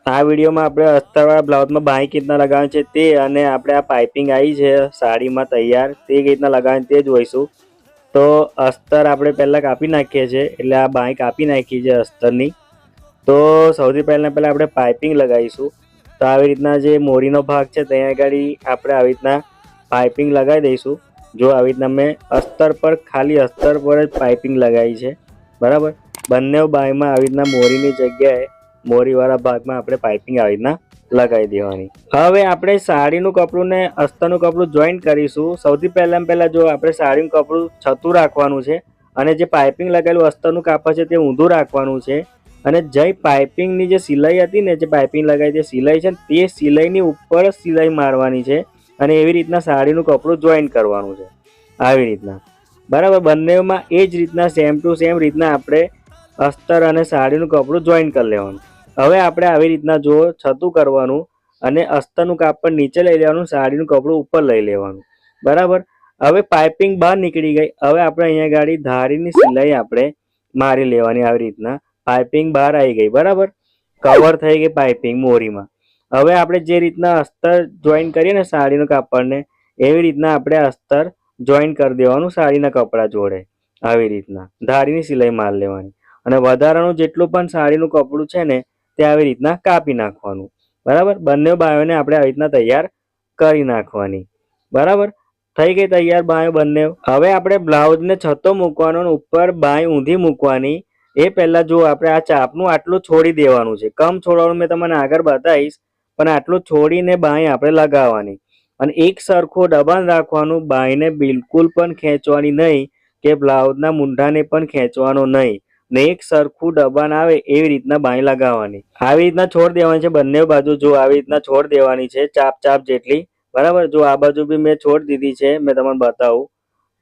આ વિડીયોમાં આપણે અસ્તરવાળા બ્લાઉઝમાં બાંય રીતના લગાવવાની છે તે અને આપણે આ પાઇપિંગ આવી છે સાડીમાં તૈયાર તે રીતના લગાવવાની તે જોઈશું. તો અસ્તર આપણે પહેલાં કાપી નાખીએ છીએ, એટલે આ બાંય કાપી નાખી છે અસ્તરની. તો સૌથી પહેલાં આપણે પાઇપિંગ લગાવીશું. તો આવી રીતના જે મોરીનો ભાગ છે ત્યાં આગળ આપણે આવી રીતના પાઇપિંગ લગાવી દઈશું. જો આવી રીતના મેં અસ્તર પર ખાલી અસ્તર પર જ પાઇપિંગ લગાવી છે, બરાબર. બંને બાંયમાં આવી રીતના મોરીની જગ્યાએ મોરીવાળા ભાગમાં આપણે પાઇપિંગ આવી રીતના લગાવી દેવાની. હવે આપણે સાડીનું કપડું ને અસ્તરનું કપડું જોઈન્ટ કરીશું. સૌથી પહેલાં જો આપણે સાડીનું કપડું છતું રાખવાનું છે અને જે પાઇપિંગ લગાવેલું અસ્તરનું કાપડ છે તે ઊંધું રાખવાનું છે. અને જે પાઇપિંગની જે સિલાઈ હતી ને, જે પાઇપિંગ લગાવી તે સિલાઈ છે તે સિલાઈની ઉપર સિલાઈ મારવાની છે અને એવી રીતના સાડીનું કપડું જોઈન્ટ કરવાનું છે આવી રીતના, બરાબર. બંનેમાં એ જ રીતના સેમ ટુ સેમ રીતના આપણે અસ્તર અને સાડીનું કપડું જોઈન્ટ કરી લેવાનું. હવે આપણે આવી રીતના જો છતું કરવાનું અને અસ્તરનું કાપડ નીચે લઈ લેવાનું, સાડીનું કપડું ઉપર લઈ લેવાનું, બરાબર. હવે પાઇપિંગ બહાર નીકળી ગઈ. હવે આપણે અહીંયા ગાડી ધારીની સિલાઈ આપણે મારી લેવાની આવી રીતના. પાઇપિંગ બહાર આવી ગઈ, બરાબર. કવર થઈ ગઈ પાઇપિંગ મોરીમાં. હવે આપણે જે રીતના અસ્તર જોઈન્ટ કરીએ ને સાડીનું કાપડને, એવી રીતના આપણે અસ્તર જોઈન્ટ કરી દેવાનું સાડીના કપડા જોડે આવી રીતના ધારીની સિલાઈ મારી લેવાની. અને વધારાનું જેટલું પણ સાડીનું કપડું છે ને તે આવી રીતના કાપી નાખવાનું, બરાબર. બંને બાયોને આપણે આવી રીતના તૈયાર કરી નાખવાની, બરાબર. થઈ ગઈ તૈયાર બાયો બંને. હવે આપણે બ્લાઉઝને છતો મૂકવાનો અને ઉપર બાય ઊંધી મૂકવાની. એ પહેલા જો આપણે આ ચાપનું આટલું છોડી દેવાનું છે. કમ છોડવાનું મેં તમને આગળ બતાવીશ, પણ આટલું છોડીને બાય આપણે લગાવવાની અને એક સરખું દબાણ રાખવાનું. બાયને બિલકુલ પણ ખેંચવાની નહીં કે બ્લાઉઝના મૂંઢાને પણ ખેંચવાનો નહીં ને એક સરખું દબાણ આવે એવી રીતના બાય લગાવવાની. આવી રીતના છોડ દેવાની છે બંને બાજુ. જો આવી રીતના છોડ દેવાની છે ચાપ જેટલી, બરાબર. જો આ બાજુ બી મેં છોડ દીધી છે, મેં તમને બતાવું,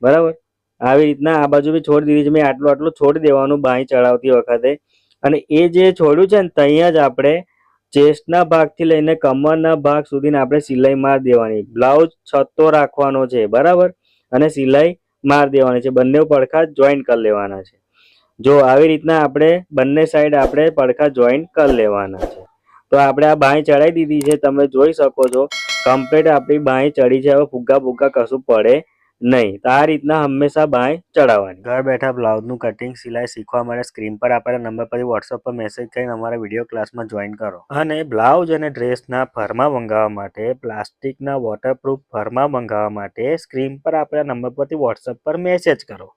બરાબર. આવી રીતના આ બાજુ બી છોડ દીધી છે મેં. આટલું છોડી દેવાનું બાય ચડાવતી વખતે. અને એ જે છોડ્યું છે ને ત્યાં જ આપણે ચેસ્ટના ભાગથી લઈને કમરના ભાગ સુધીને આપણે સિલાઈ માર દેવાની. બ્લાઉઝ છતો રાખવાનો છે, બરાબર. અને સિલાઈ માર દેવાની છે. બંને પડખા જોઈન્ટ કરી લેવાના છે. જો આવી રીતના આપણે બંને સાઈડ આપણે પડખા જોઈન્ટ કરી લેવાના છે. તો આપણે આ બાંય ચડાવી દીધી છે, તમે જોઈ શકો છો. કમ્પ્લીટ આપણી બાંય ચડી છે. હવે ફુગ્ગા કશું પડે નહીં. તો આ રીતના હંમેશા બાંય ચડાવવાની. ઘર બેઠા બ્લાઉઝનું કટિંગ સિલાઈ શીખવા માટે સ્ક્રીન પર આપેલા નંબર પર વોટ્સઅપ પર મેસેજ કરીને અમારા વિડીયો ક્લાસમાં જોઈન કરો. અને બ્લાઉઝ અને ડ્રેસના ફરમા મંગાવવા માટે, પ્લાસ્ટિકના વોટરપ્રૂફ ફરમા મંગાવવા માટે સ્ક્રીન પર આપેલા નંબર પરથી વોટ્સઅપ પર મેસેજ કરો.